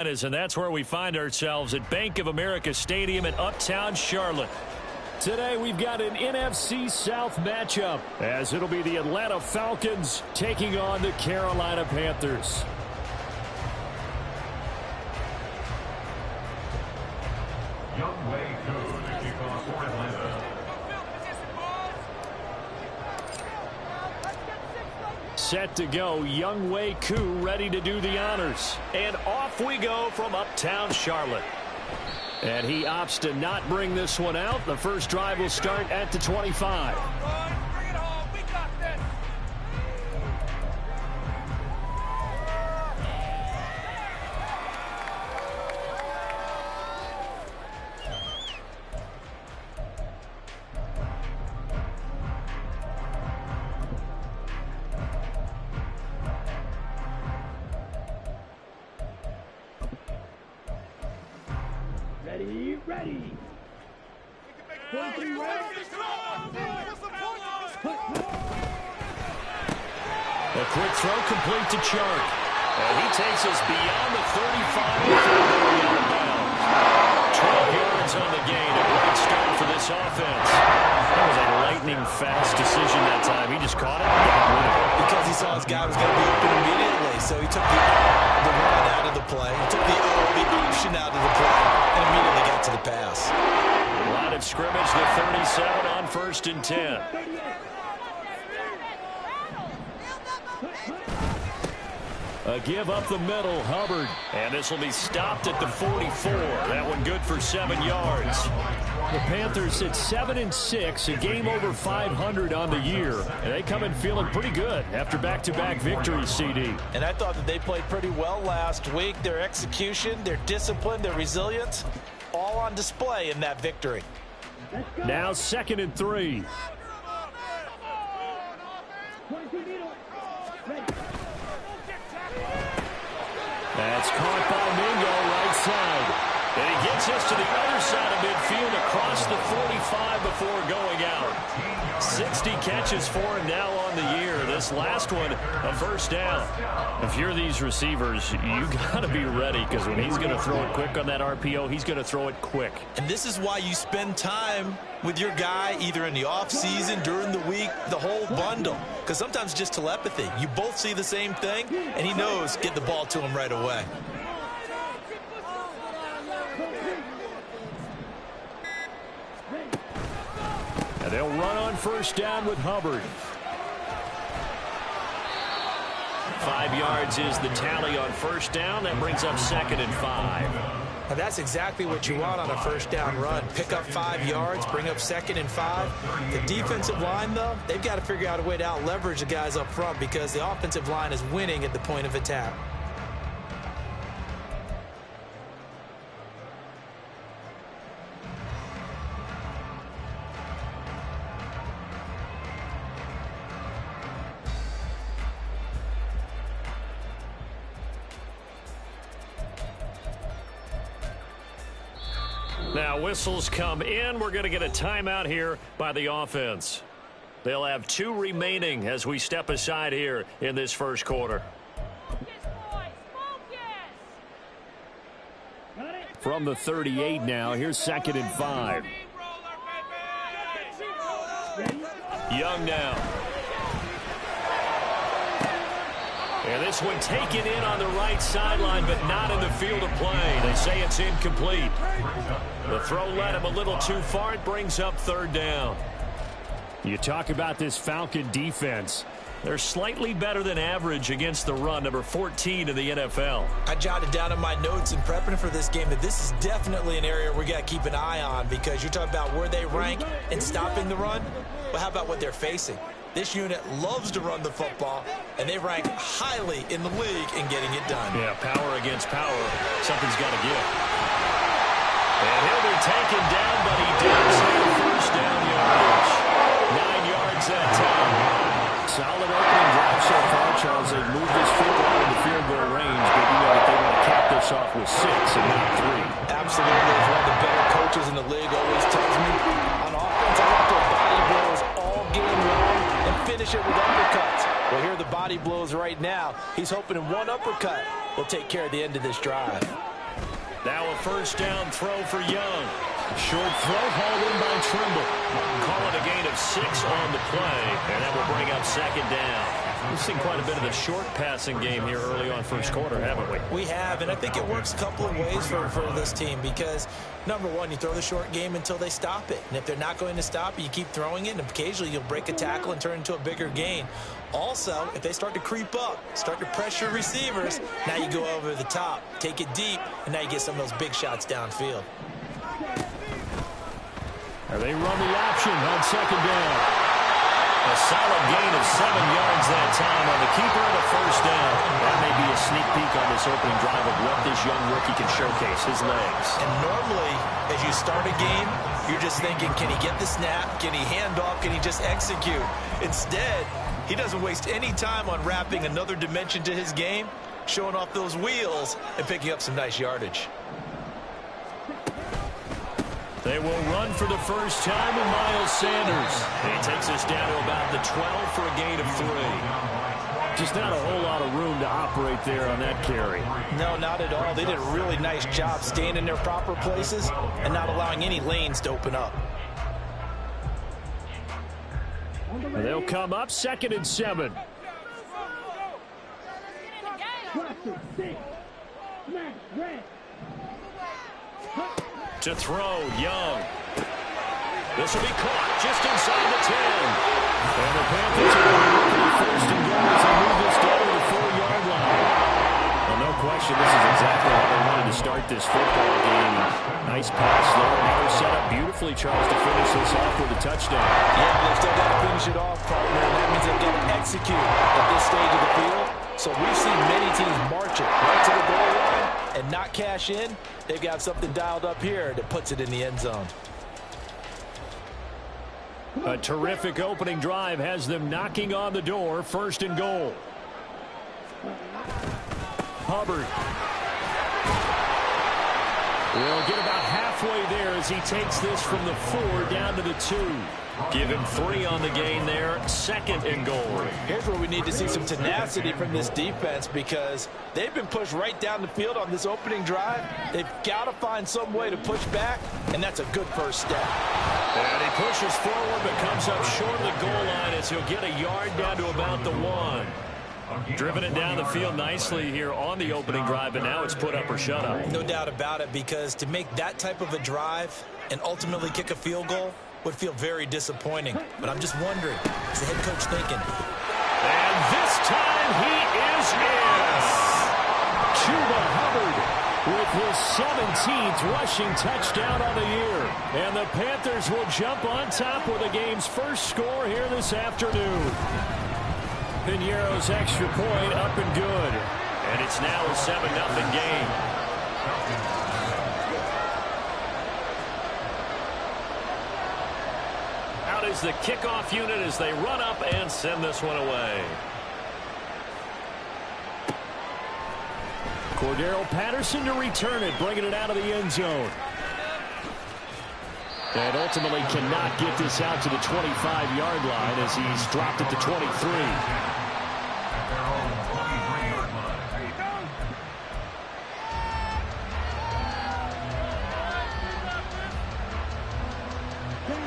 And that's where we find ourselves at Bank of America Stadium in Uptown Charlotte. Today we've got an NFC South matchup as it'll be the Atlanta Falcons taking on the Carolina Panthers. Young Way Koo to kick off for Atlanta. Set to go, Young Way Koo ready to do the honors. And off we go from Uptown Charlotte. And he opts to not bring this one out. The first drive will start at the 25. Ready. A quick throw complete to Chark. And he takes us beyond the 35 before going out of bounds. 12 yards on the gain. A great start for this offense. That was a lightning-fast decision that time. He just caught it and got rid of it. Because he saw his guy was going to be open immediately. So he took the run out of the play. He took the option out of the play and immediately got to the pass. Line of scrimmage, the 37 on 1st and 10. A give up the middle, Hubbard. And this will be stopped at the 44. That one good for 7 yards. The Panthers at 7-6, a game over 500 on the year. And they come in feeling pretty good after back-to-back victories, CD. And I thought that they played pretty well last week. Their execution, their discipline, their resilience, all on display in that victory. Now 2nd and 3. That's caught by Mingo right side. And he gets us to the other side of midfield across the 45 before going out. 60 catches for him now on the year. This last one, a first down. If you're these receivers, you got to be ready because when he's going to throw it quick on that RPO, he's going to throw it quick. And this is why you spend time with your guy either in the offseason, during the week, the whole bundle. Because sometimes just telepathy. You both see the same thing, and he knows get the ball to him right away. And they'll run on first down with Hubbard. 5 yards is the tally on first down. That brings up 2nd and 5. Now that's exactly what you want on a first down run. Pick up 5 yards, bring up 2nd and 5. The defensive line, though, they've got to figure out a way to out-leverage the guys up front because the offensive line is winning at the point of attack. Now whistles come in. We're going to get a timeout here by the offense. They'll have 2 remaining as we step aside here in this first quarter. From the 38 now, here's 2nd and 5. Young now. And this one taken in on the right sideline, but not in the field of play. They say it's incomplete. The throw led him a little too far. It brings up 3rd down. You talk about this Falcon defense. They're slightly better than average against the run, number 14 in the NFL. I jotted down in my notes in prepping for this game that this is definitely an area we got to keep an eye on because you're talking about where they rank in stopping the run. But how about what they're facing? This unit loves to run the football, and they rank highly in the league in getting it done. Yeah, power against power. Something's got to give. And he'll be taken down, but he does have first down yardage. 9 yards that time. Solid opening drive so far, Charles. They've moved this football into field goal range, but you know that they want to cap this off with 6 and not 3. Absolutely. As one of the better coaches in the league always tells me, on offense, I want their body blows all game long and finish it with uppercuts. Well, here are the body blows right now. He's hoping in one uppercut will take care of the end of this drive. Now a first down throw for Young. Short throw hauled in by Trimble. Call it a gain of 6 on the play, and that will bring up second down. We've seen quite a bit of the short passing game here early on first quarter, haven't we? We have, and I think it works a couple of ways for this team because, number one, you throw the short game until they stop it. And if they're not going to stop it, you keep throwing it, and occasionally you'll break a tackle and turn into a bigger gain. Also, if they start to creep up, start to pressure receivers, now you go over the top, take it deep, and now you get some of those big shots downfield. They run the option on second down. A solid gain of 7 yards that time on the keeper and a first down. That may be a sneak peek on this opening drive of what this young rookie can showcase, his legs. And normally, as you start a game, you're just thinking, can he get the snap? Can he hand off? Can he just execute? Instead, he doesn't waste any time on wrapping another dimension to his game, showing off those wheels and picking up some nice yardage. They will run for the first time with Miles Sanders. He takes us down to about the 12 for a gain of 3. Just not a whole lot of room to operate there on that carry. No, not at all. They did a really nice job staying in their proper places and not allowing any lanes to open up. They'll come up 2nd and 7. To throw, Young. This will be caught just inside the 10. And the Panthers are going to be first and goal as they move this down to the 4-yard line. Well, no question, this is exactly how they wanted to start this football game. Nice pass there. Now they're set up beautifully, Charles, to finish this off with a touchdown. Yeah, they've still got to finish it off, partner, and that means they've got to execute at this stage of the field. So we've seen many teams march it right to the goal line and not cash in. They've got something dialed up here that puts it in the end zone. A terrific opening drive has them knocking on the door. 1st and goal. Hubbard. Will get about halfway there as he takes this from the 4 down to the 2. Give him 3 on the gain there. 2nd and goal. Here's where we need to see some tenacity from this defense because they've been pushed right down the field on this opening drive. They've got to find some way to push back, and that's a good first step. And he pushes forward but comes up short of the goal line as he'll get a yard down to about the 1. Driven it down the field nicely here on the opening drive, and now it's put up or shut up. No doubt about it, because to make that type of a drive and ultimately kick a field goal would feel very disappointing. But I'm just wondering, what's the head coach thinking? And this time he is in. Chuba Hubbard with his 17th rushing touchdown on the year. And the Panthers will jump on top with the game's first score here this afternoon. Piñeiro's extra point up and good. And it's now a 7-0 game. Out is the kickoff unit as they run up and send this one away. Cordero Patterson to return it, bringing it out of the end zone. And ultimately cannot get this out to the 25-yard line as he's dropped it to 23.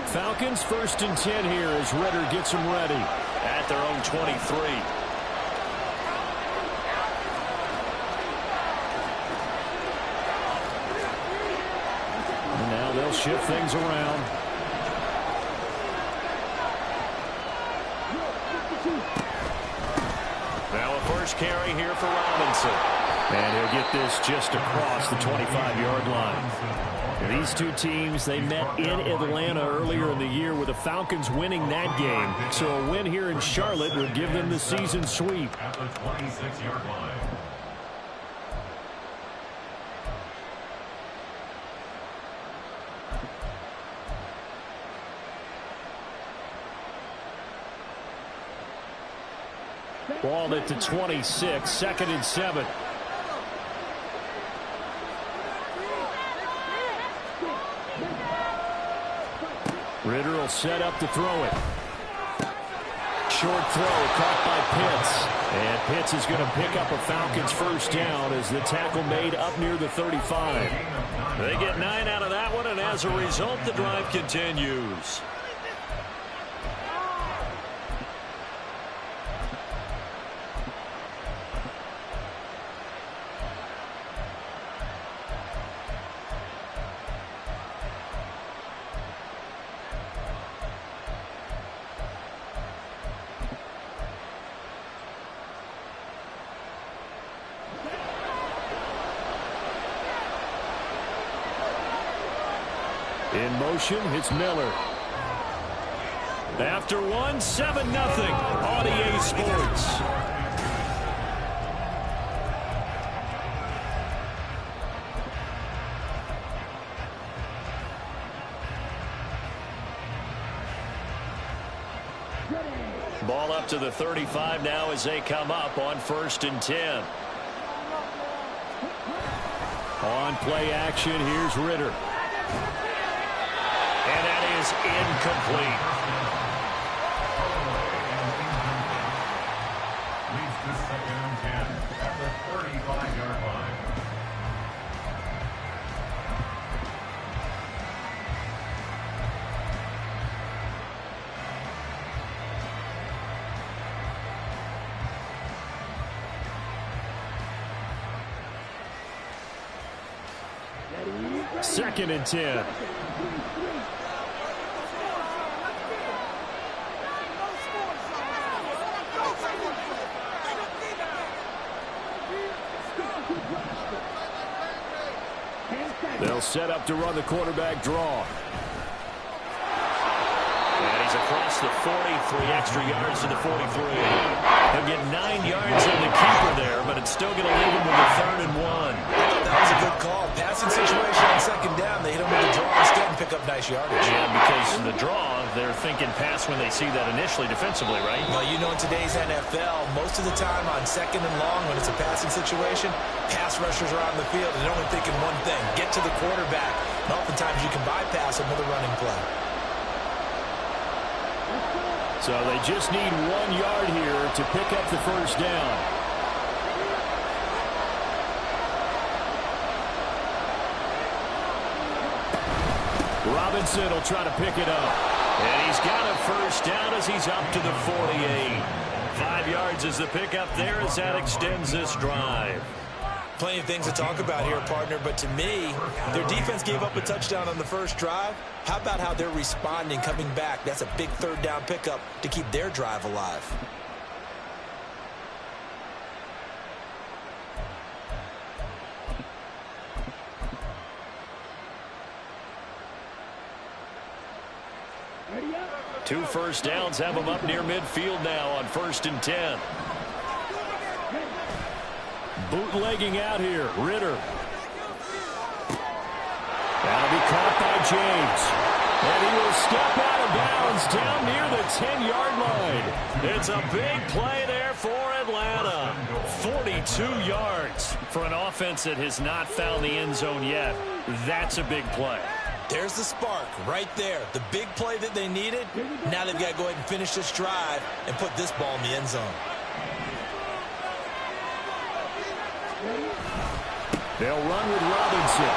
Falcons 1st and 10 here as Ritter gets them ready at their own 23. And now they'll shift things around. Now a first carry here for Robinson. And he'll get this just across the 25-yard line. These two teams, they met in Atlanta earlier in the year with the Falcons winning that game. So a win here in Charlotte would give them the season sweep. At the 26-yard line. Ball at the 26, 2nd and 7. Ritter will set up to throw it. Short throw caught by Pitts. And Pitts is going to pick up a Falcons first down as the tackle made up near the 35. They get 9 out of that one, and as a result, the drive continues. In motion, it's Miller. After one, 7-0 on EA Sports. Ball up to the 35 now as they come up on 1st and 10. On play action, here's Ritter. And that is incomplete. Leads to 2nd and 10 at the 35-yard line. Second and 10. They'll set up to run the quarterback draw. And he's across the 40, 3 extra yards to the 43. He'll get 9 yards on the keeper there, but it's still going to leave him with a 3rd and 1. That was a good call. Passing situation on 2nd down. They hit him with the draw instead and pick up nice yardage. Yeah, because the draw, they're thinking pass when they see that initially defensively, right? Well, you know, in today's NFL, most of the time on 2nd and long, when it's a passing situation, pass rushers are on the field and they're only thinking one thing, get to the quarterback. And oftentimes you can bypass him with a running play. So they just need 1 yard here to pick up the first down. Robinson will try to pick it up. And he's got a first down as he's up to the 48. 5 yards is the pickup there as that extends this drive. Plenty of things to talk about here, partner, but to me, their defense gave up a touchdown on the first drive. How about how they're responding, coming back? That's a big 3rd down pickup to keep their drive alive. Two first downs have them up near midfield now on 1st and 10. Bootlegging out here, Ritter. That'll be caught by James. And he will step out of bounds down near the 10-yard line. It's a big play there for Atlanta. 42 yards for an offense that has not found the end zone yet. That's a big play. There's the spark right there. The big play that they needed. Now they've got to go ahead and finish this drive and put this ball in the end zone. They'll run with Robinson.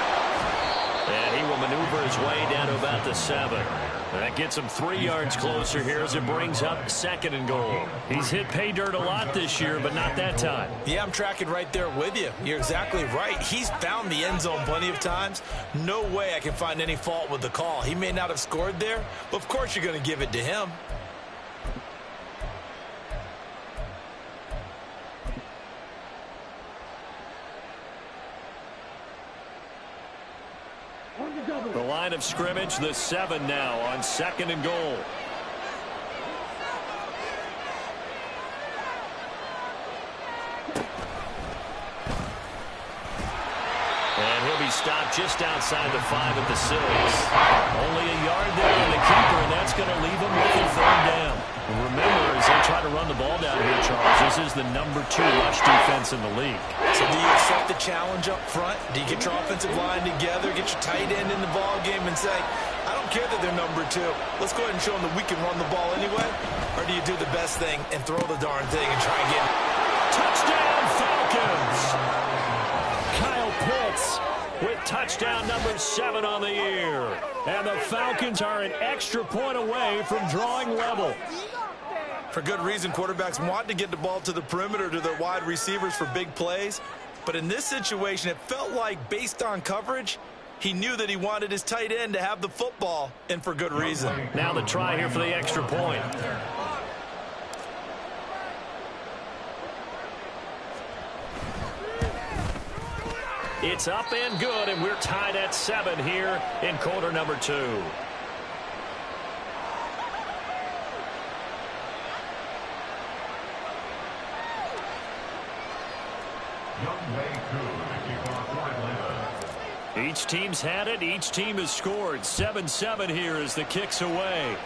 And he will maneuver his way down to about the 7. That gets him 3 yards closer here as it brings up 2nd and goal. He's hit pay dirt a lot this year, but not that time. Yeah, I'm tracking right there with you. You're exactly right. He's found the end zone plenty of times. No way I can find any fault with the call. He may not have scored there, but of course you're going to give it to him. The line of scrimmage, the 7 now on 2nd and goal. And he'll be stopped just outside the 5 at the 6. Only a yard there on the keeper, and that's going to leave him with a 3rd down. And remember, as they try to run the ball down here, Charles, this is the number 2 rush defense in the league. So do you accept the challenge up front? Do you get your offensive line together, get your tight end in the ball game and say, I don't care that they're number 2. Let's go ahead and show them that we can run the ball anyway? Or do you do the best thing and throw the darn thing and try and get Touchdown, Falcons! Kyle Pitts with touchdown number 7 on the year. And the Falcons are an extra point away from drawing level. For good reason, quarterbacks want to get the ball to the perimeter to their wide receivers for big plays. But in this situation, it felt like, based on coverage, he knew that he wanted his tight end to have the football, and for good reason. Now the try here for the extra point. It's up and good, and we're tied at 7 here in quarter number 2. Each team's had it. Each team has scored. 7-7 here as the kick's away.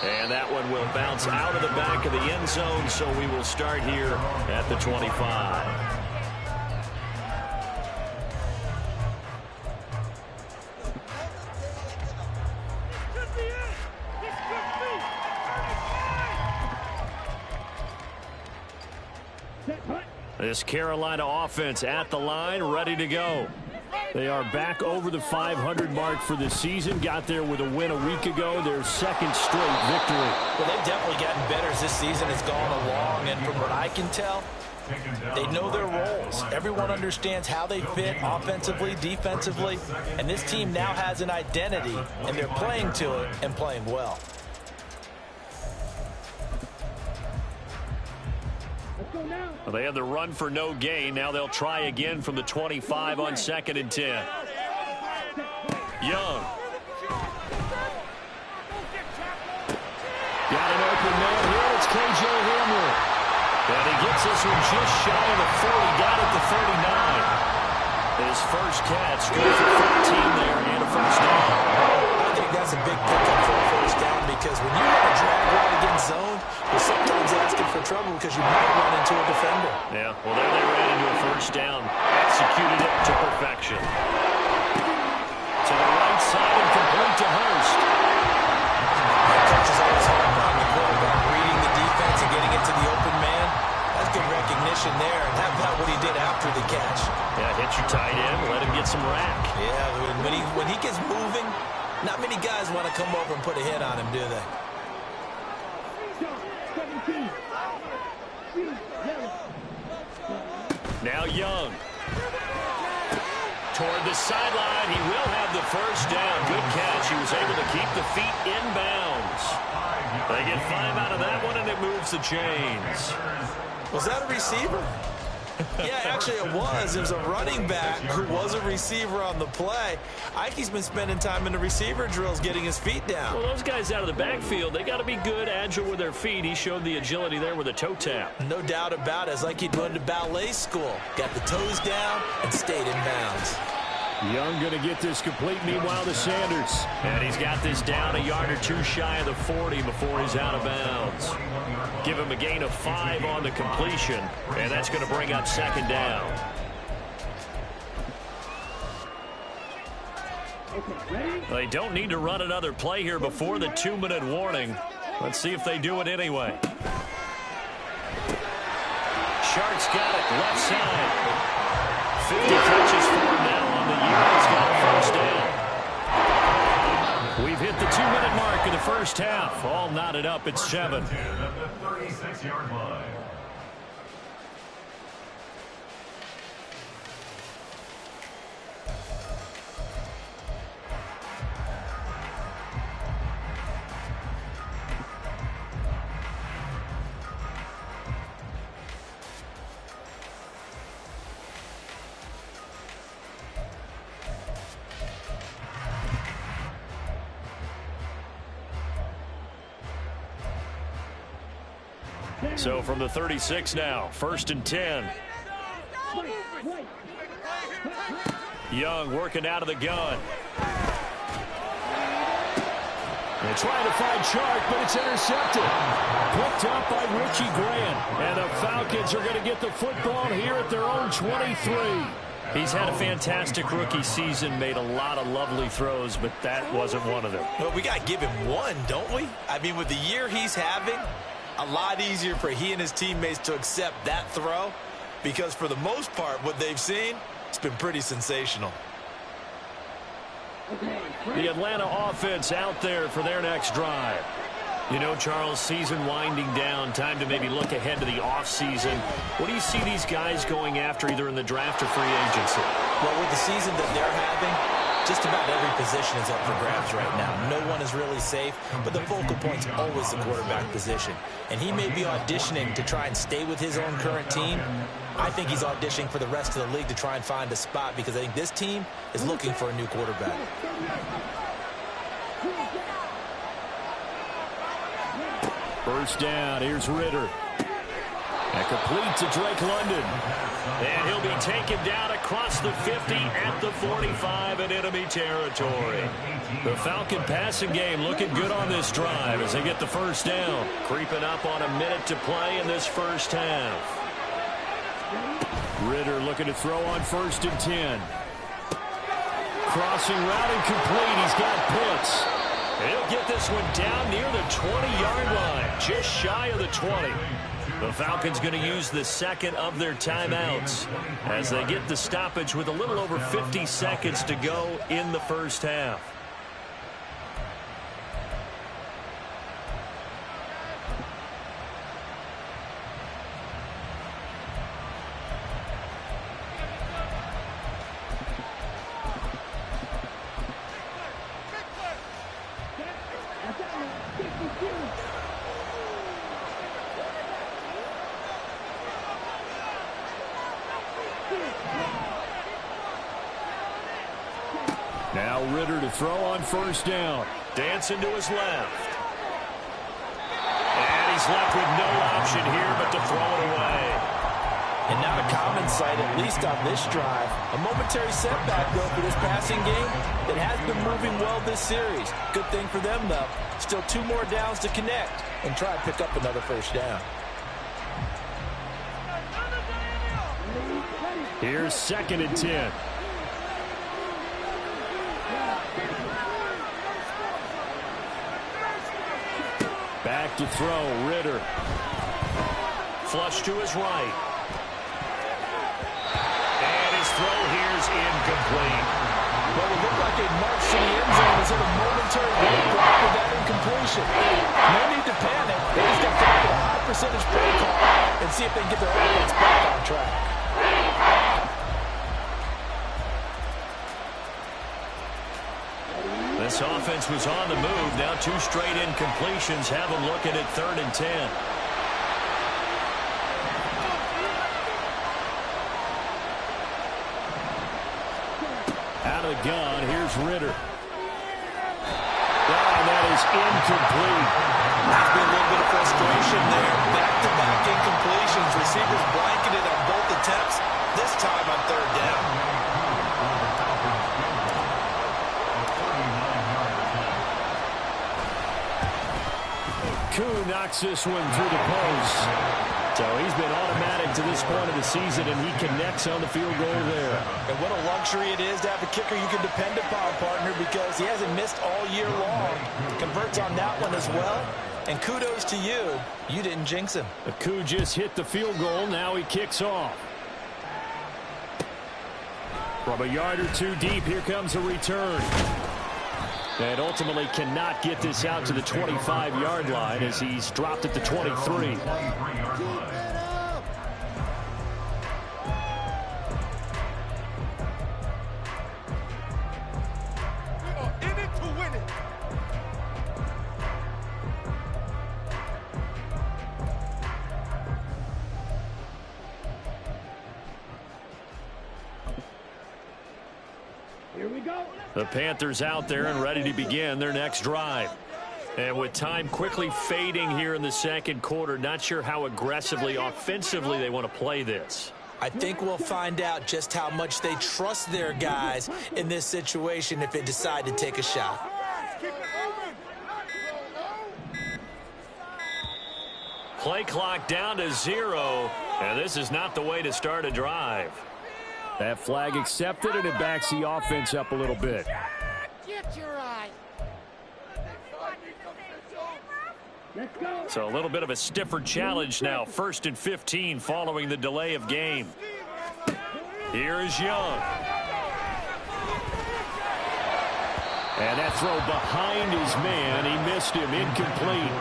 And that one will bounce out of the back of the end zone, so we will start here at the 25. This Carolina offense at the line, ready to go. They are back over the 500 mark for the season. Got there with a win a week ago. Their second straight victory. Well, they've definitely gotten better as this season has gone along. And from what I can tell, they know their roles. Everyone understands how they fit offensively, defensively. And this team now has an identity, and they're playing to it and playing well. Well, they had the run for no gain. Now they'll try again from the 25 on 2nd and 10. Young. Got an open man here. It's K.J. Hamler. And he gets this one just shy of the 40. Got it to 39. His first catch goes for 14 there and a first down. I think that's a big pickup for a first down because when you run a drag route against zone, you're sometimes asking for trouble because you might run into a defender. Yeah, well, there they ran into a first down. Executed it to perfection. To the right side and complete to Hurst. Coach is always hard on the quarterback, reading the defense and getting into the open man. That's good recognition there, and how about what he did after the catch? Yeah, hit your tight end, let him get some rack. Yeah, when he gets moving, not many guys want to come over and put a hit on him, do they? Now Young. Toward the sideline, he will have the first down. Good catch. He was able to keep the feet inbounds. They get 5 out of that one, and it moves the chains. Was that a receiver? Yeah, actually it was. It was a running back who was a receiver on the play. Ike's been spending time in the receiver drills getting his feet down. Well, those guys out of the backfield, they got to be good, agile with their feet. He showed the agility there with a toe tap. No doubt about it. It's like he'd gone to ballet school. Got the toes down and stayed in bounds. Young going to get this complete. Meanwhile, to Sanders. And he's got this down a yard or 2 shy of the 40 before he's out of bounds. Give him a gain of 5 on the completion. And that's going to bring up 2nd down. They don't need to run another play here before the 2-minute warning. Let's see if they do it anyway. Sharks got it left side. 50 catches for him now on the year. He's got a first down. We've hit the 2-minute mark in the first half. All knotted up at 7. At the 36-yard line. So from the 36 now, 1st and 10. Young working out of the gun. They're trying to find Chark, but it's intercepted. Picked up by Richie Grant. And the Falcons are going to get the football here at their own 23. He's had a fantastic rookie season, made a lot of lovely throws, but that wasn't one of them. Well, we got to give him one, don't we? I mean, with the year he's having, a lot easier for he and his teammates to accept that throw because for the most part, what they've seen, it's been pretty sensational. The Atlanta offense out there for their next drive. You know, Charles, season winding down, time to maybe look ahead to the offseason. What do you see these guys going after either in the draft or free agency? Well, with the season that they're having, just about every position is up for grabs right now. No one is really safe, but the focal point's always the quarterback position. And he may be auditioning to try and stay with his own current team. I think he's auditioning for the rest of the league to try and find a spot because I think this team is looking for a new quarterback. First down, here's Ritter. And complete to Drake London. And he'll be taken down across the 50 at the 45 in enemy territory. The Falcon passing game looking good on this drive as they get the first down. Creeping up on a minute to play in this first half. Ritter looking to throw on 1st and 10. Crossing route incomplete. He's got Pitts. He'll get this one down near the 20-yard line, just shy of the 20. The Falcons going to use the second of their timeouts as they get the stoppage with a little over 50 seconds to go in the first half. Now Ritter to throw on 1st down. Dancing to his left. And he's left with no option here but to throw it away. And not a common sight, at least on this drive. A momentary setback, though, for this passing game that has been moving well this series. Good thing for them, though. Still 2 more downs to connect and try and pick up another first down. Here's 2nd and 10. Back to throw, Ritter. Flush to his right. And his throw here's incomplete. Well, it looked like a march to the end zone was in a momentary roadblock with that incompletion. No need to panic. They just got to get a high percentage play call and see if they can get their offense back on track. This offense was on the move. Now 2 straight incompletions have them looking at 3rd and 10. Out of the gun, here's Ritter. And that is incomplete. There's been a little bit of frustration there. Back-to-back incompletions. Receivers blanketed on both attempts, this time on 3rd down. Koo knocks this one through the post. So he's been automatic to this point of the season, and he connects on the field goal there. And what a luxury it is to have a kicker you can depend upon, partner, because he hasn't missed all year long. Converts on that one as well. And kudos to you. You didn't jinx him. Koo just hit the field goal. Now he kicks off. From a yard or 2 deep, here comes a return. And ultimately cannot get this out to the 25-yard line as he's dropped at the 23. The Panthers out there and ready to begin their next drive. And with time quickly fading here in the second quarter, not sure how aggressively, offensively they want to play this. I think we'll find out just how much they trust their guys in this situation if they decide to take a shot. Play clock down to 0, and this is not the way to start a drive. That flag accepted, and it backs the offense up a little bit. Get your eye. So a little bit of a stiffer challenge now. 1st and 15 following the delay of game. Here is Young. And that throw behind his man. He missed him. Incomplete.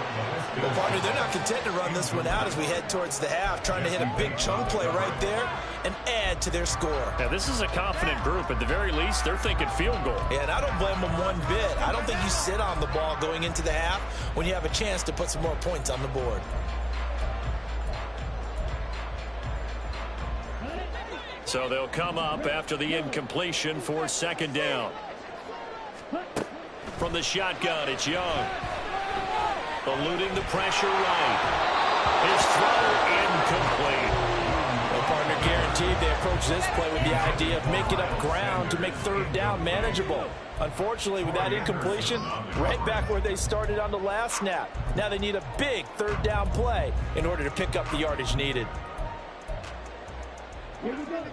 Well, partner, they're not content to run this one out as we head towards the half, trying to hit a big chunk play right there and add to their score. Now, this is a confident group. At the very least, they're thinking field goal. Yeah, and I don't blame them one bit. I don't think you sit on the ball going into the half when you have a chance to put some more points on the board. So they'll come up after the incompletion for 2nd down. From the shotgun, it's Young. Eluding the pressure right. His throw incomplete. Well, partner, guaranteed they approach this play with the idea of making up ground to make 3rd down manageable. Unfortunately, with that incompletion, right back where they started on the last snap. Now they need a big 3rd down play in order to pick up the yardage needed.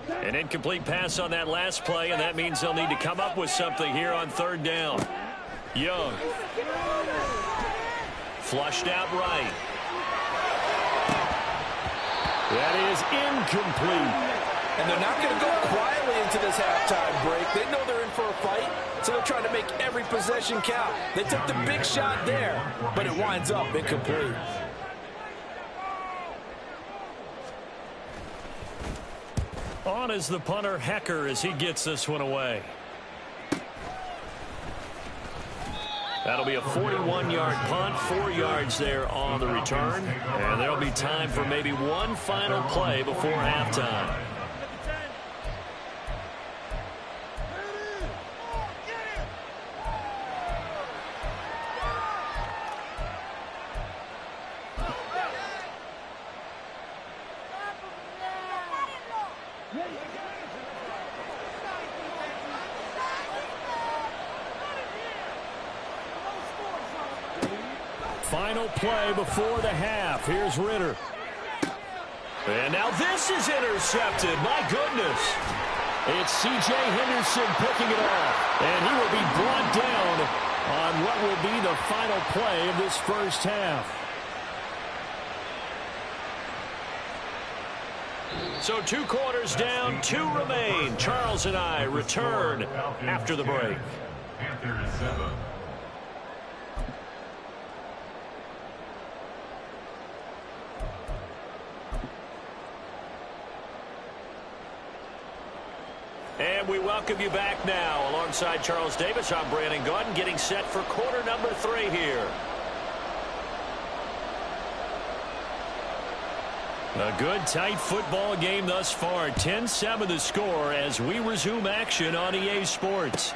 An incomplete pass on that last play, and that means they'll need to come up with something here on 3rd down. Young. Flushed out right. That is incomplete. And they're not going to go quietly into this halftime break. They know they're in for a fight, so they're trying to make every possession count. They took the big shot there, but it winds up incomplete. On is the punter, Hecker, as he gets this one away. That'll be a 41-yard punt, 4 yards there on the return. And there'll be time for maybe one final play before halftime. Final play before the half. Here's Ritter. And now this is intercepted. My goodness. It's C.J. Henderson picking it off. And he will be brought down on what will be the final play of this first half. So 2 quarters down, 2 remain. Charles and I return after the break. Panthers 7. And we welcome you back now. Alongside Charles Davis, I'm Brandon Gaudin, getting set for quarter number 3 here. A good, tight football game thus far. 10-7 the score as we resume action on EA Sports.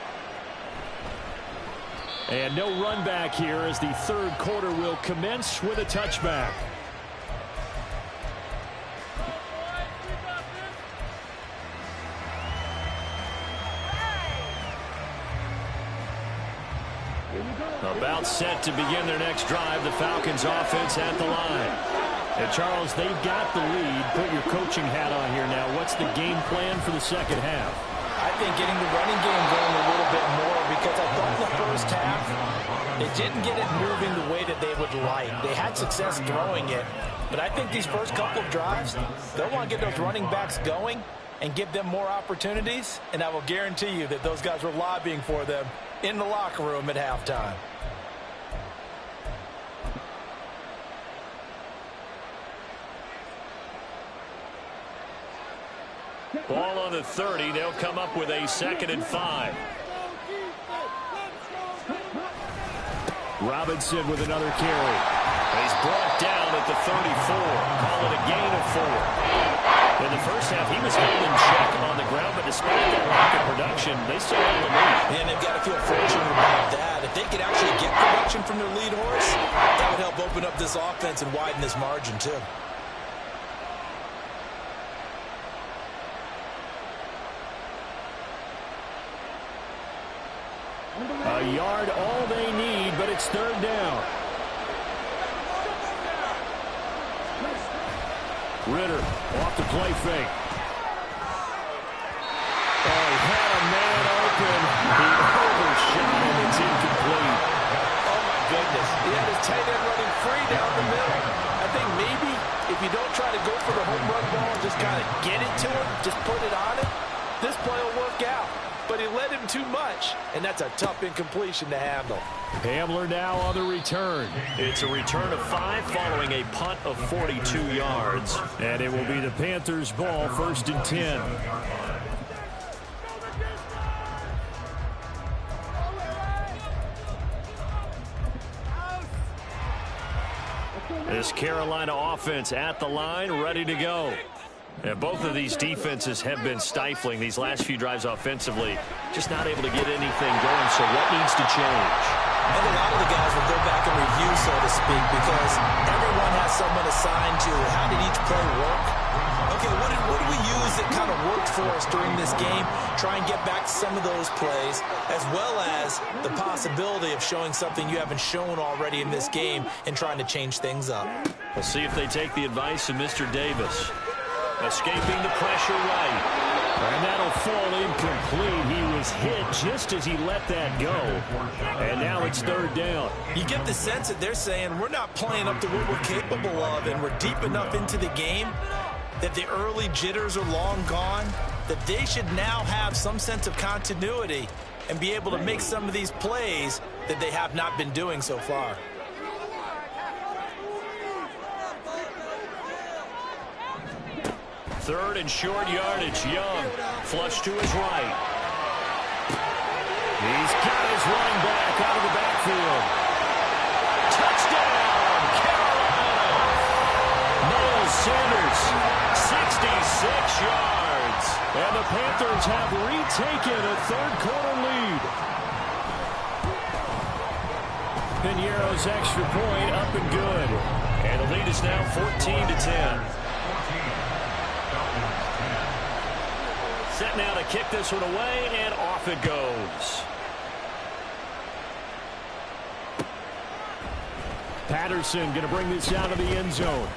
And no run back here as the 3rd quarter will commence with a touchback. About set to begin their next drive. The Falcons offense at the line. And Charles, they've got the lead. Put your coaching hat on here now. What's the game plan for the 2nd half? I think getting the running game going a little bit more, because I thought in the first half they didn't get it moving the way that they would like. They had success throwing it, but I think these first couple of drives, they'll want to get those running backs going and give them more opportunities, and I will guarantee you that those guys were lobbying for them in the locker room at halftime. Ball on the 30. They'll come up with a 2nd and 5. Robinson with another carry. He's brought down at the 34. Call it a gain of 4. In the first half, he was held in check on the ground, but despite that lack of production, they still have the lead. And they've got to feel fortunate about that. If they could actually get production from their lead horse, that would help open up this offense and widen this margin, too. A yard, all they need, but it's 3rd down. Ritter off the play fake. Oh, he had a man open. He overshot him. It's incomplete. Oh, my goodness. He had his tight end running free down get it to him, just put it on him, this play will work out. But he led him too much, and that's a tough incompletion to handle. Hamler now on the return. It's a return of 5 following a punt of 42 yards. And it will be the Panthers' ball, 1st and 10. This Carolina offense at the line, ready to go. And both of these defenses have been stifling these last few drives offensively. Just not able to get anything going, so what needs to change? And a lot of the guys will go back and review, so to speak, because everyone has someone assigned to how did each play work. Okay, what did we use that kind of worked for us during this game? Try and get back to some of those plays, as well as the possibility of showing something you haven't shown already in this game and trying to change things up. We'll see if they take the advice of Mr. Davis. Escaping the pressure right. And that'll fall incomplete. He was hit just as he let that go. And now it's 3rd down. You get the sense that they're saying we're not playing up to what we're capable of, and we're deep enough into the game that the early jitters are long gone, that they should now have some sense of continuity and be able to make some of these plays that they have not been doing so far. Third and short yardage. Young. Flush to his right. He's got his running back out of the backfield. Touchdown, Carolina. Miles Sanders, 66 yards. And the Panthers have retaken a 3rd-quarter lead. Piñeiro's extra point up and good. And the lead is now 14-10. Set now to kick this one away, and off it goes. Patterson going to bring this out of the end zone.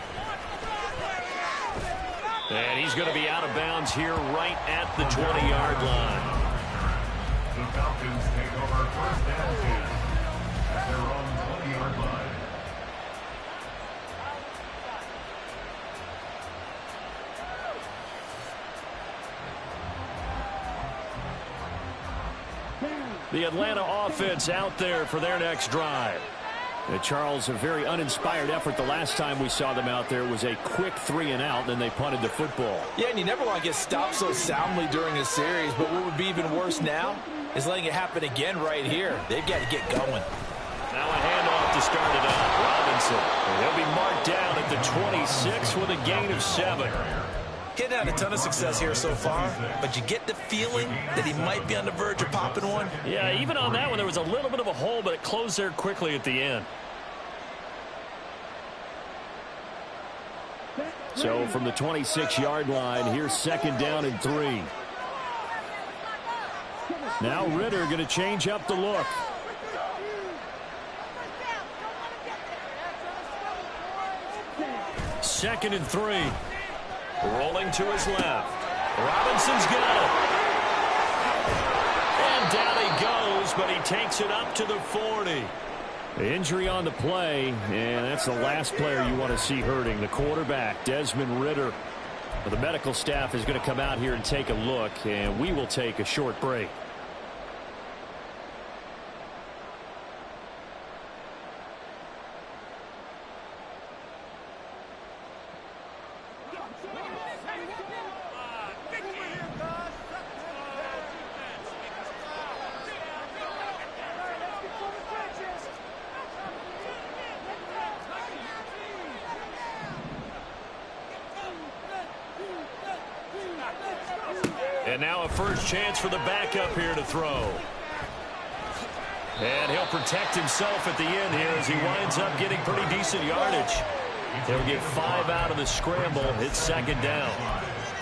And he's going to be out of bounds here right at the 20-yard line. The Falcons take over 1st and 10 at their own 20-yard line. The Atlanta offense out there for their next drive. Charles, a very uninspired effort the last time we saw them out there. It was a quick 3-and-out, then they punted the football. Yeah, and you never want to get stopped so soundly during a series, but what would be even worse now is letting it happen again right here. They've got to get going. Now a handoff to start it out. Robinson. He'll be marked down at the 26 with a gain of 7. Getting had a ton of success here so far, but you get the feeling that he might be on the verge of popping one. Yeah, even on that one, there was a little bit of a hole, but it closed there quickly at the end. So from the 26-yard line, here's 2nd down and 3. Now Ritter going to change up the look. Second and 3. Rolling to his left. Robinson's got it. And down he goes, but he takes it up to the 40. Injury on the play, and that's the last player you want to see hurting. The quarterback, Desmond Ritter. The medical staff is going to come out here and take a look, and we will take a short break. And now a first chance for the backup here to throw. And he'll protect himself at the end here as he winds up getting pretty decent yardage. They'll get 5 out of the scramble. It's 2nd down.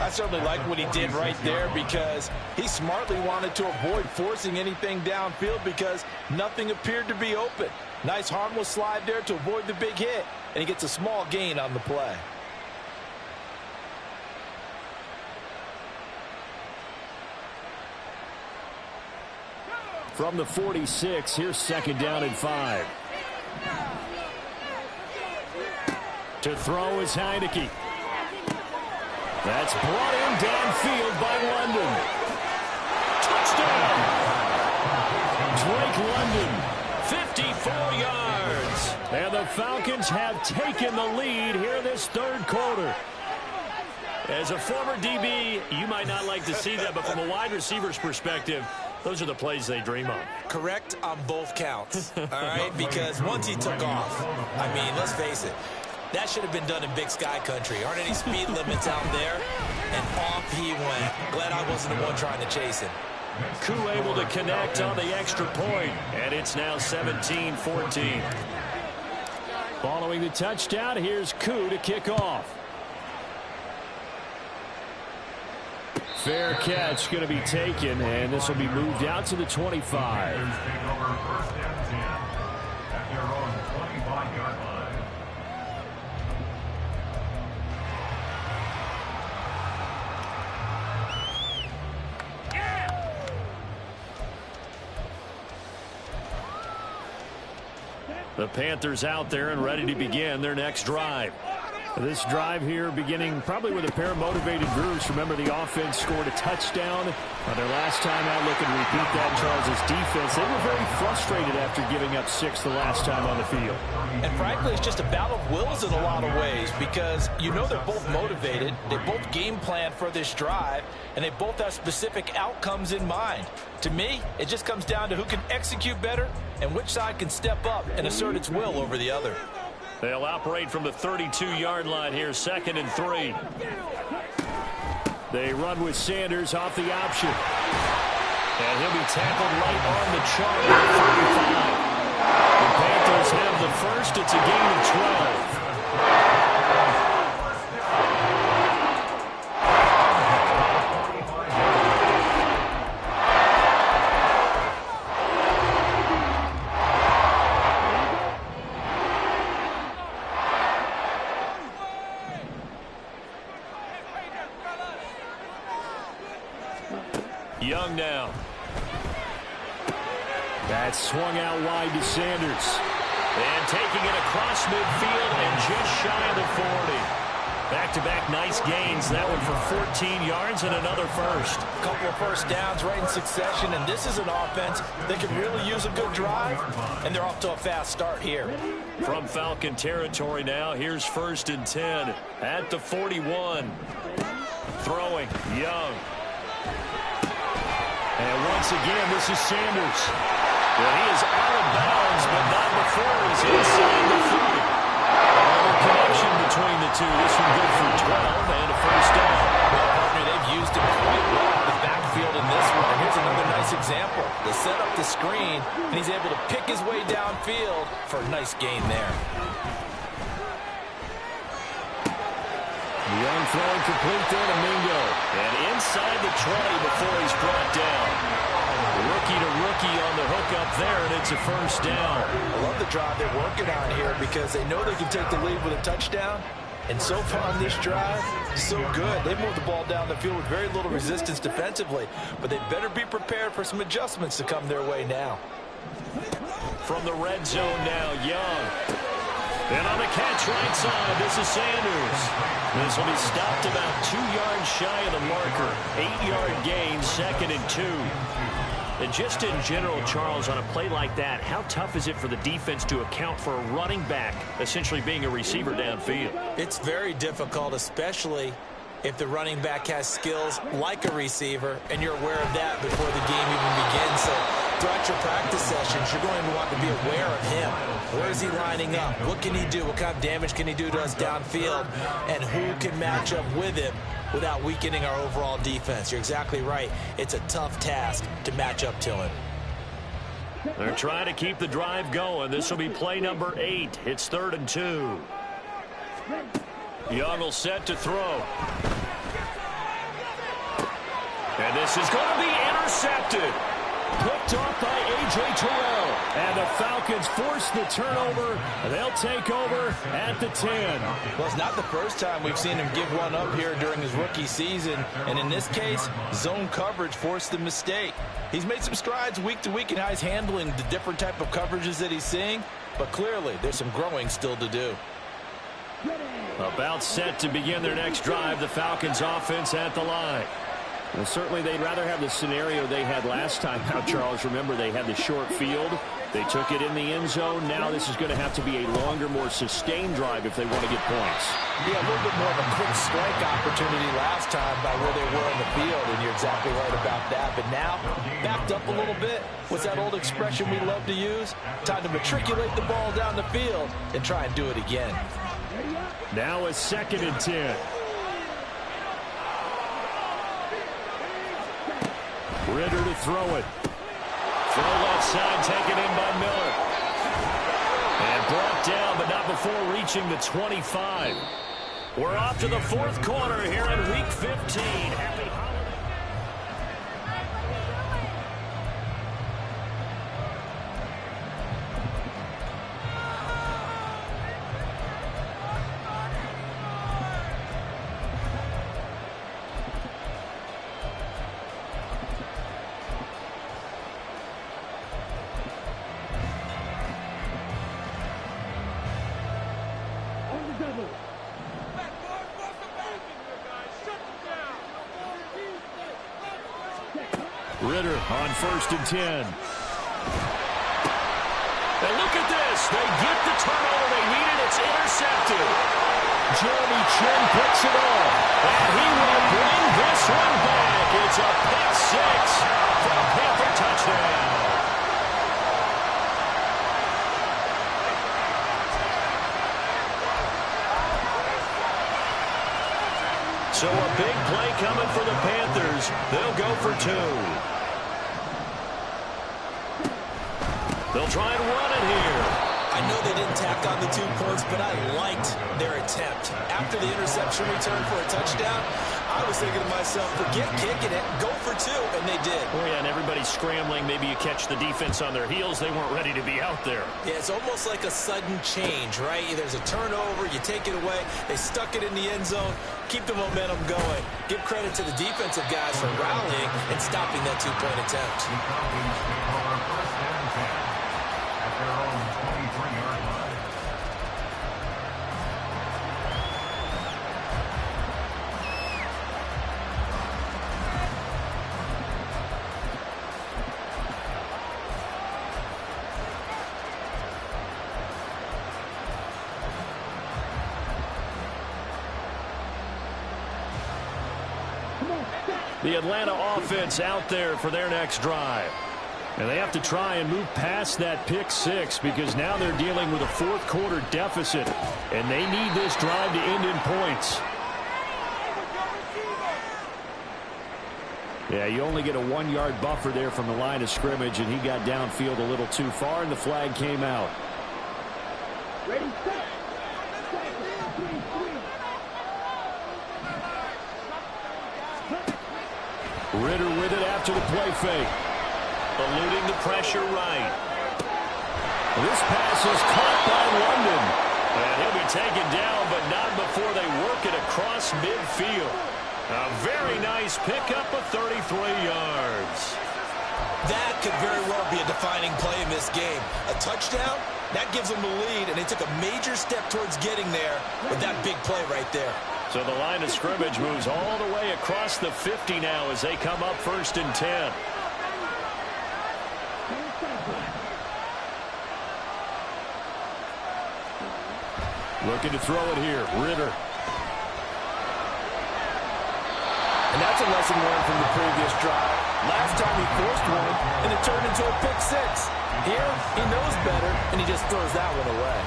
I certainly like what he did right there because he smartly wanted to avoid forcing anything downfield because nothing appeared to be open. Nice harmless slide there to avoid the big hit, and he gets a small gain on the play. From the 46, here's 2nd down and 5. To throw is Heineke. That's brought in downfield by London. Touchdown! Drake London, 54 yards. And the Falcons have taken the lead here this third quarter. As a former DB, you might not like to see that, but from a wide receiver's perspective, those are the plays they dream of. Correct on both counts, all right? Because once he took off, I mean, let's face it, that should have been done in Big Sky country. Aren't any speed limits out there? And off he went. Glad I wasn't the one trying to chase him. Koo able to connect on the extra point, and it's now 17-14. Following the touchdown, here's Koo to kick off. Fair catch going to be taken, and this will be moved out to the 25. The Panthers out there and ready to begin their next drive. This drive here beginning probably with a pair of motivated groups. Remember, the offense scored a touchdown on their last time out. Looking to repeat that. Charles' defense, they were very frustrated after giving up 6 the last time on the field. And frankly, it's just a battle of wills in a lot of ways, because you know they're both motivated. They both game plan for this drive, and they both have specific outcomes in mind. To me, it just comes down to who can execute better and which side can step up and assert its will over the other. They'll operate from the 32-yard line here, 2nd and 3. They run with Sanders off the option. And he'll be tackled right on the charge at 35. The Panthers have the first. It's a gain of 12. Young now. That's swung out wide to Sanders. And taking it across midfield and just shy of the 40. Back-to-back nice gains. That one for 14 yards and another first. A couple of first downs right in succession, and this is an offense that can really use a good drive, and they're off to a fast start here. From Falcon territory now, here's 1st and 10 at the 41. Throwing, Young. And once again, this is Sanders. Well, he is out of bounds, but not before he's inside the 40. Another connection between the two. This one good for 12 and a first down. Well, partner, they've used him quite well in the backfield in this one. And here's another nice example. They set up the screen, and he's able to pick his way downfield for a nice gain there. Young throwing complete there to Mingo. And inside the 20 before he's brought down. Rookie to rookie on the hook up there, and it's a first down. I love the drive they're working on here because they know they can take the lead with a touchdown. And so far on this drive, so good. They moved the ball down the field with very little resistance defensively. But they better be prepared for some adjustments to come their way now. From the red zone now, Young. And on the catch right side, this is Sanders. This will be stopped about 2 yards shy of the marker. 8-yard gain, 2nd and 2. And just in general, Charles, on a play like that, how tough is it for the defense to account for a running back essentially being a receiver downfield? It's very difficult, especially if the running back has skills like a receiver, and you're aware of that before the game even begins. So throughout your practice sessions, you're going to want to be aware of him. Where is he lining up? What can he do? What kind of damage can he do to us downfield? And who can match up with him without weakening our overall defense? You're exactly right. It's a tough task to match up to him. They're trying to keep the drive going. This will be play number 8. It's 3rd and 2. Young will set to throw. And this is going to be intercepted. Picked off by A.J. Terrell. And the Falcons force the turnover. They'll take over at the 10. Well, it's not the first time we've seen him give one up here during his rookie season. And in this case, zone coverage forced the mistake. He's made some strides week to week in how he's handling the different type of coverages that he's seeing. But clearly, there's some growing still to do. About set to begin their next drive, the Falcons offense at the line. Well, certainly they'd rather have the scenario they had last time out, Charles. Remember, they had the short field. They took it in the end zone. Now this is going to have to be a longer, more sustained drive if they want to get points. Yeah, a little bit more of a quick strike opportunity last time by where they were on the field, and you're exactly right about that. But now, backed up a little bit. What's that old expression we love to use? Time to matriculate the ball down the field and try and do it again. Now a 2nd and 10. Ritter to throw it. Throw left side, taken in by Miller. And brought down, but not before reaching the 25. We're off to the 4th quarter here in Week 15. Happy holidays. Ritter on 1st and 10. And look at this. They get the turnover they needed. It's intercepted. Jeremy Chin picks it off. And he will bring this one back. It's a pick 6 for a Panther touchdown. So a big play coming for the Panthers. They'll go for 2. They'll try and run it here. I know they didn't tack on the 2 points, but I liked their attempt. After the interception return for a touchdown, I was thinking to myself, forget kicking it, go for 2, and they did. Oh, yeah, and everybody's scrambling. Maybe you catch the defense on their heels. They weren't ready to be out there. Yeah, it's almost like a sudden change, right? There's a turnover, you take it away, they stuck it in the end zone, keep the momentum going. Give credit to the defensive guys for rallying and stopping that 2-point attempt. Their own 23-yard line. The Atlanta offense out there for their next drive. And they have to try and move past that pick 6 because now they're dealing with a 4th quarter deficit. And they need this drive to end in points. Yeah, you only get a 1-yard buffer there from the line of scrimmage, and he got downfield a little too far, and the flag came out. Ready, set. Ritter with it after the play fake. Eluding the pressure right. This pass is caught by London. And he'll be taken down, but not before they work it across midfield. A very nice pickup of 33 yards. That could very well be a defining play in this game. A touchdown, that gives them the lead, and they took a major step towards getting there with that big play right there. So the line of scrimmage moves all the way across the 50 now as they come up 1st and 10. Looking to throw it here. Ritter. And that's a lesson learned from the previous drive. Last time he forced one, and it turned into a pick 6. Here, he knows better, and he just throws that one away.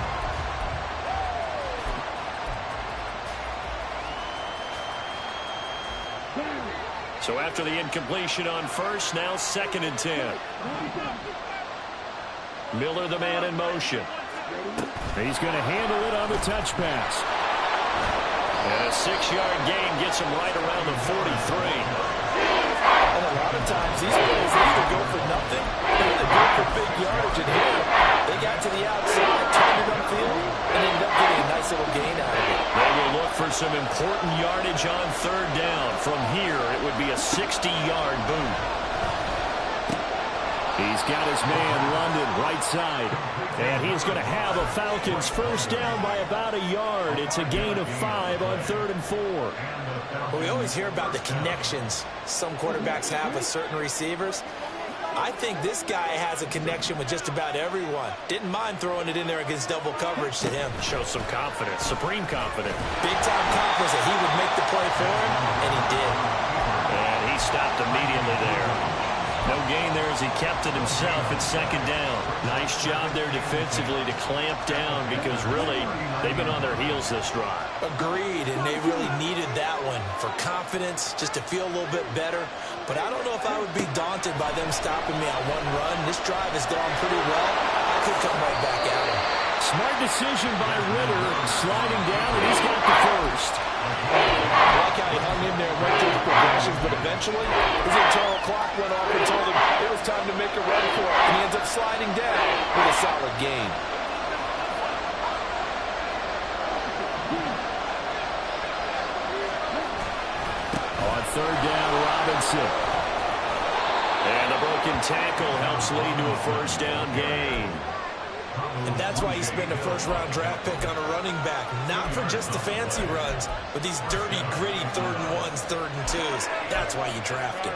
So after the incompletion on 1st, now 2nd and 10. Miller, the man in motion. He's going to handle it on the touch pass. And a 6-yard gain gets him right around the 43. And a lot of times these plays either go for nothing or they go for big yardage. And here, they got to the outside, turned it upfield, and ended up getting a nice little gain out of it. They will look for some important yardage on 3rd down. From here, it would be a 60-yard boot. He's got his man, London, right side. And he's going to have a Falcons first down by about a yard. It's a gain of 5 on 3rd and 4. Well, we always hear about the connections some quarterbacks have with certain receivers. I think this guy has a connection with just about everyone. Didn't mind throwing it in there against double coverage to him. Shows some confidence, supreme confidence. Big-time confidence that he would make the play for him, and he did. And he stopped immediately there. No gain there as he kept it himself at 2nd down. Nice job there defensively to clamp down because really they've been on their heels this drive. Agreed, and they really needed that one for confidence, just to feel a little bit better. But I don't know if I would be daunted by them stopping me on one run. This drive has gone pretty well. I could come right back at him. Smart decision by Ritter, sliding down, and he's got the first. I like how he hung in there and went through the progressions, but eventually his internal clock went off and told him it was time to make a run for it, and he ends up sliding down with a solid gain. On 3rd down, Robinson. And the broken tackle helps lead to a first down gain. And that's why you spend a first-round draft pick on a running back. Not for just the fancy runs, but these dirty, gritty 3rd and 1s, 3rd and 2s. That's why you draft him.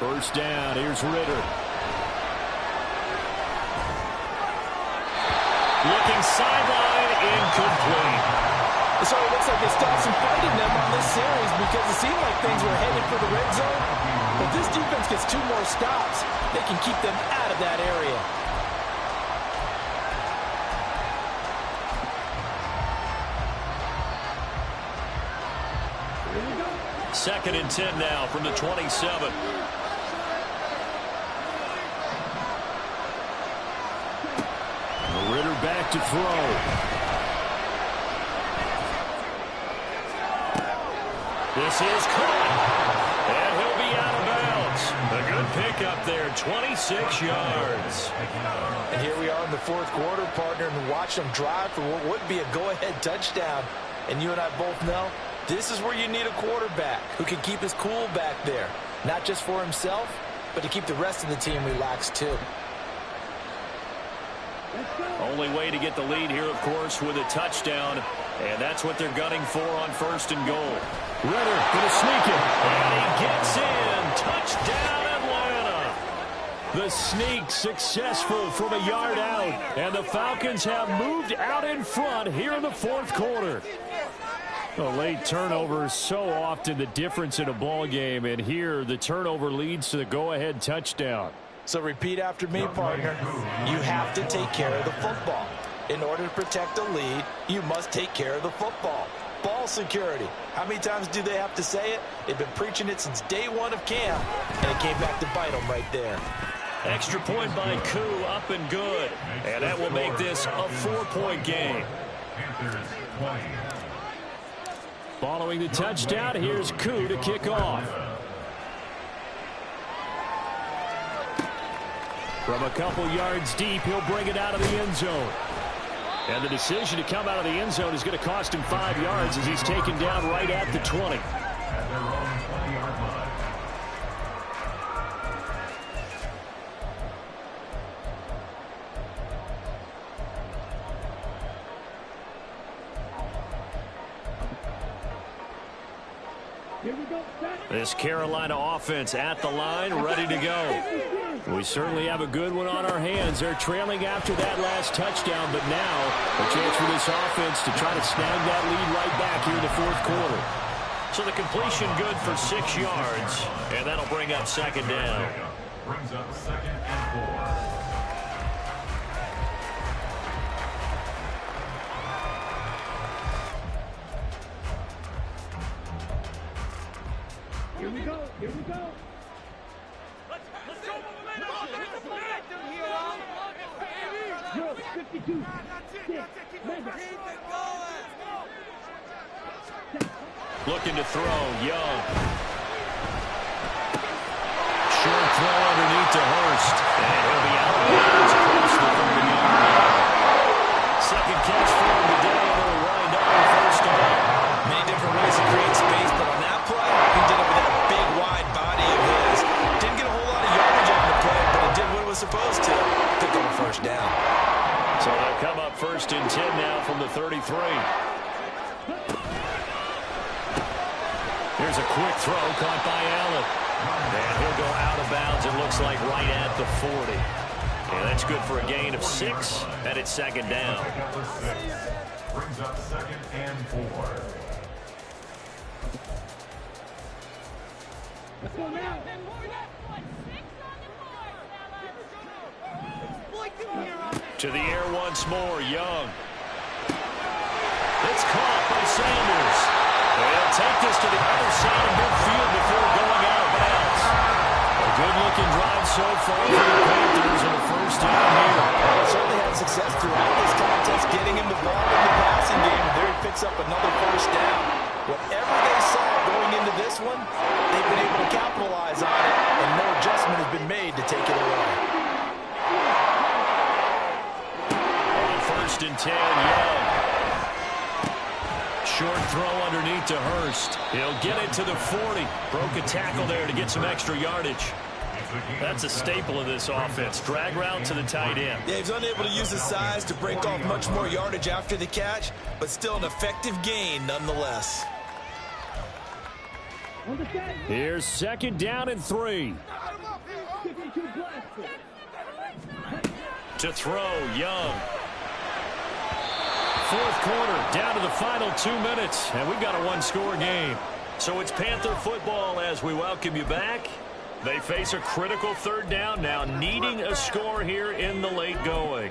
First down, here's Ritter. Looking sideline, incomplete. So it looks like they stopped some fight in them on this series because it seemed like things were headed for the red zone. But this defense gets 2 more stops. They can keep them out of that area. 2nd and 10 now from the 27. Ritter back to throw. This is caught. And he'll be out of bounds. A good pickup there, 26 yards. And here we are in the 4th quarter, partner, and watch them drive for what would be a go-ahead touchdown. And you and I both know this is where you need a quarterback who can keep his cool back there. Not just for himself, but to keep the rest of the team relaxed too. Only way to get the lead here, of course, with a touchdown. And that's what they're gunning for on 1st and goal. Ritter going to sneak it. And he gets in. Touchdown, Atlanta. The sneak successful from a yard out. And the Falcons have moved out in front here in the 4th quarter. A late turnover is so often the difference in a ball game. And here, the turnover leads to the go-ahead touchdown. So repeat after me, partner. You have to take care of the football. In order to protect a lead, you must take care of the football. Ball security. How many times do they have to say it? They've been preaching it since day 1 of camp, and it came back to bite them right there. Extra point by Koo, up and good. And that will make this a 4-point game. Following the touchdown, here's Koo to kick off. From a couple yards deep, he'll bring it out of the end zone. And the decision to come out of the end zone is going to cost him 5 yards as he's taken down right at the 20. At their own 20-yard line. This Carolina offense at the line, ready to go. We certainly have a good one on our hands. They're trailing after that last touchdown, but now a chance for this offense to try to snag that lead right back here in the 4th quarter. So the completion good for 6 yards, and that'll bring up 2nd down. Brings up 2nd and 4. Here we go. Here we go. Let's go. Momentum here, all. Drill 52. That's it. Keep it going. Looking to throw, Young. Short throw underneath to Hurst. And he'll be out of bounds across the 30-yard line. Second catch for him today, and it'll wind up on first down. Many different ways to create space, but on that play, he did it with a big, wide body of his. Didn't get a whole lot of yardage on the play, but it did what it was supposed to. Pick up a first down. So they'll come up 1st and 10 now from the 33. Here's a quick throw caught by Allen. And he'll go out of bounds, it looks like right at the 40. And that's good for a gain of 6, and it's 2nd down. Brings up 2nd and 4. Let's go now. To the air once more, Young. It's caught by Sanders. They'll take this to the other side of midfield before going out of bounds. A good-looking drive so far for the Panthers in the first down here. They certainly had success throughout this contest, getting him the ball in the passing game, and there he picks up another first down. Whatever they saw going into this one, they've been able to capitalize on it, and no adjustment has been made to take it away. On 1st and 10, Young. Short throw underneath to Hurst. He'll get it to the 40. Broke a tackle there to get some extra yardage. That's a staple of this offense. Drag route to the tight end. Yeah, he's unable to use his size to break off much more yardage after the catch, but still an effective gain nonetheless. Here's 2nd down and 3. To throw, Young. 4th quarter, down to the final 2 minutes, and we've got a one-score game. So it's Panther football as we welcome you back. They face a critical 3rd down now, needing a score here in the late going.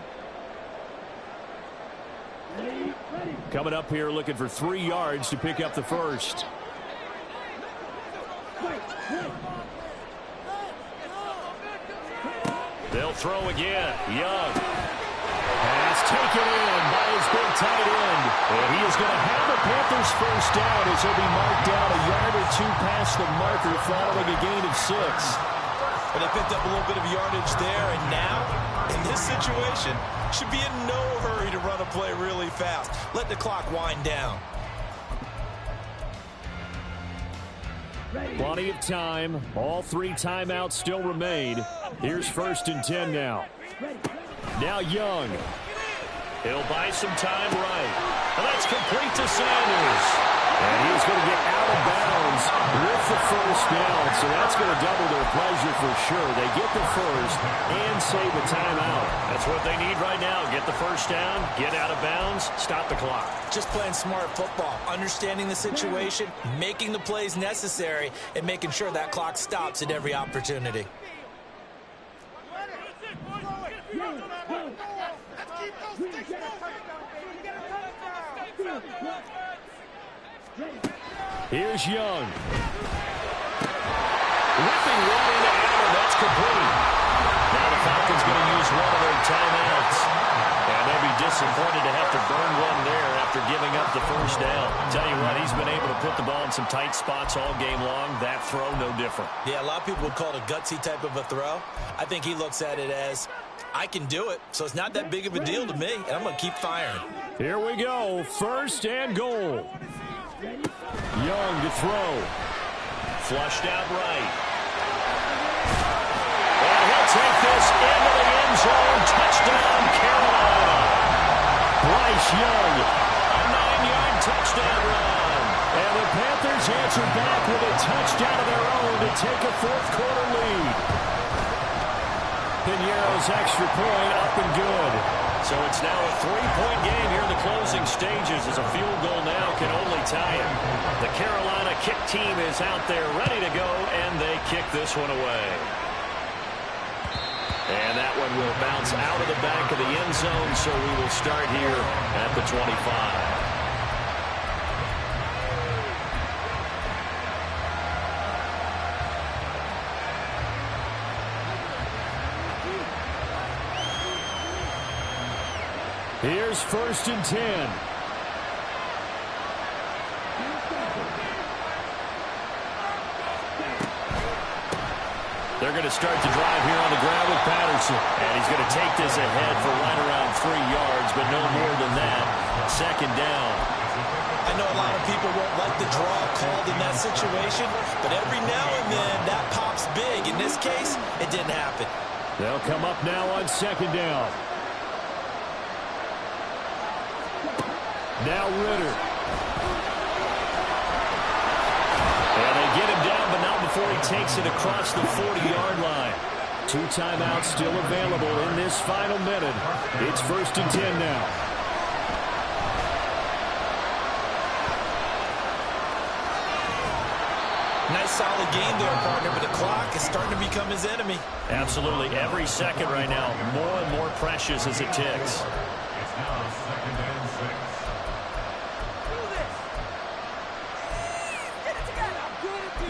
Coming up here looking for 3 yards to pick up the first. They'll throw again. Young. Pass taken in by his big tight end. And he is going to have the Panthers first down as he'll be marked down a yard or 2 past the marker following a gain of 6. But they picked up a little bit of yardage there, and now, in this situation, should be in no hurry to run a play really fast. Let the clock wind down. Plenty of time. All 3 timeouts still remain. Here's 1st and 10 now. Now Young. He'll buy some time right. And that's complete to Sanders. And he's going to get out of bounds with the first down. So that's going to double their pleasure for sure. They get the first and save a timeout. That's what they need right now. Get the first down, get out of bounds, stop the clock. Just playing smart football, understanding the situation, making the plays necessary, and making sure that clock stops at every opportunity. Here's Young. Whipping right into Allen. That's complete. Now the Falcons going to use one of their timeouts. And they'll be disappointed to have to burn one there after giving up the first down. Tell you what, he's been able to put the ball in some tight spots all game long. That throw, no different. Yeah, a lot of people would call it a gutsy type of a throw. I think he looks at it as, I can do it, so it's not that big of a deal to me, and I'm going to keep firing. Here we go. 1st and goal. Young to throw. Flushed out right. And he'll take this into the end zone. Touchdown, Carolina. Bryce Young. A 9-yard touchdown run. And the Panthers answer back with a touchdown of their own to take a 4th quarter lead. Piñeiro's extra point up and good. So it's now a 3-point game here in the closing stages as a field goal now can only tie it. The Carolina kick team is out there ready to go, and they kick this one away. And that one will bounce out of the back of the end zone, so we will start here at the 25. Here's 1st and 10. They're going to start the drive here on the ground with Patterson. And he's going to take this ahead for right around 3 yards, but no more than that. Second down. I know a lot of people won't like the draw called in that situation, but every now and then that pops big. In this case, it didn't happen. They'll come up now on second down. Now Ritter. And they get him down, but not before he takes it across the 40-yard line. 2 timeouts still available in this final minute. It's 1st and 10 now. Nice solid game there, partner, but the clock is starting to become his enemy. Absolutely. Every second right now, more and more precious as it ticks. It's now 2nd and 6. Do this. Get it together. Good to do.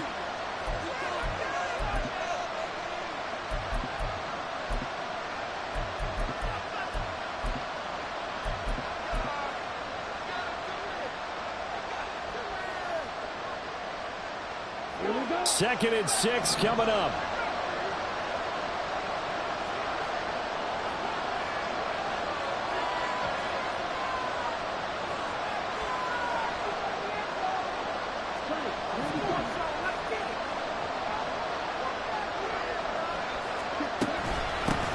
Here we go. 2nd and 6 coming up.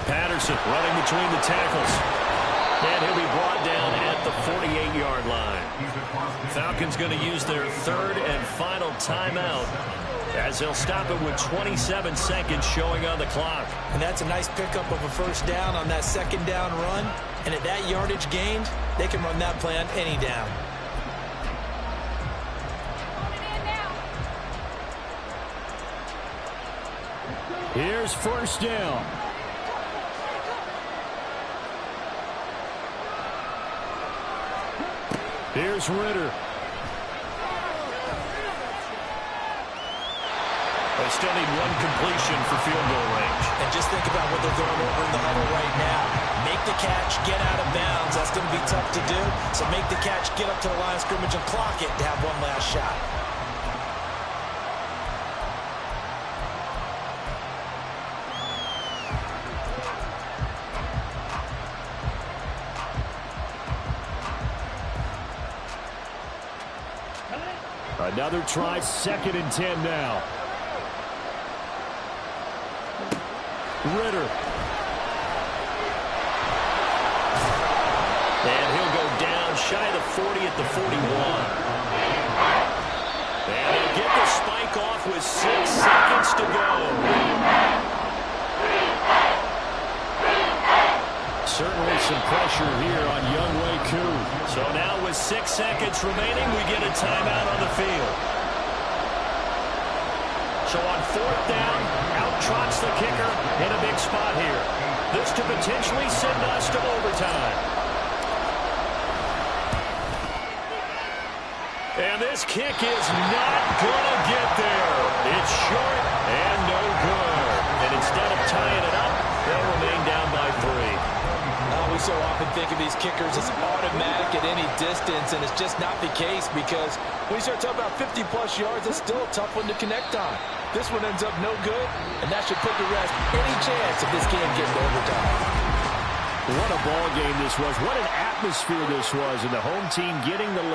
Patterson running between the tackles. And he'll be brought down at the 48-yard line. Falcons going to use their 3rd and final timeout as they'll stop it with 27 seconds showing on the clock. And that's a nice pickup of a 1st down on that 2nd down run. And at that yardage gained, they can run that play on any down. Here's 1st down. Here's Ritter. They still need 1 completion for field goal range. And just think about what they're throwing over in the huddle right now. Make the catch, get out of bounds. That's going to be tough to do. So make the catch, get up to the line of scrimmage, and clock it to have one last shot. Another try, 2nd and 10 now. Ritter. And he'll go down shy of the 40 at the 41. And he'll get the spike off with 6 seconds to go. Certainly some pressure here on Younghoe Koo. So now with 6 seconds remaining, we get a timeout on the field. So on 4th down, out trots the kicker in a big spot here. This to potentially send us to overtime. And this kick is not going to get there. It's short and no good. And instead of tying it up, they'll remain down by 3. We so often think of these kickers as automatic at any distance, and it's just not the case because when you start talking about 50-plus yards, it's still a tough one to connect on. This one ends up no good, and that should put to rest any chance of this game getting to overtime. What a ball game this was. What an atmosphere this was, and the home team getting the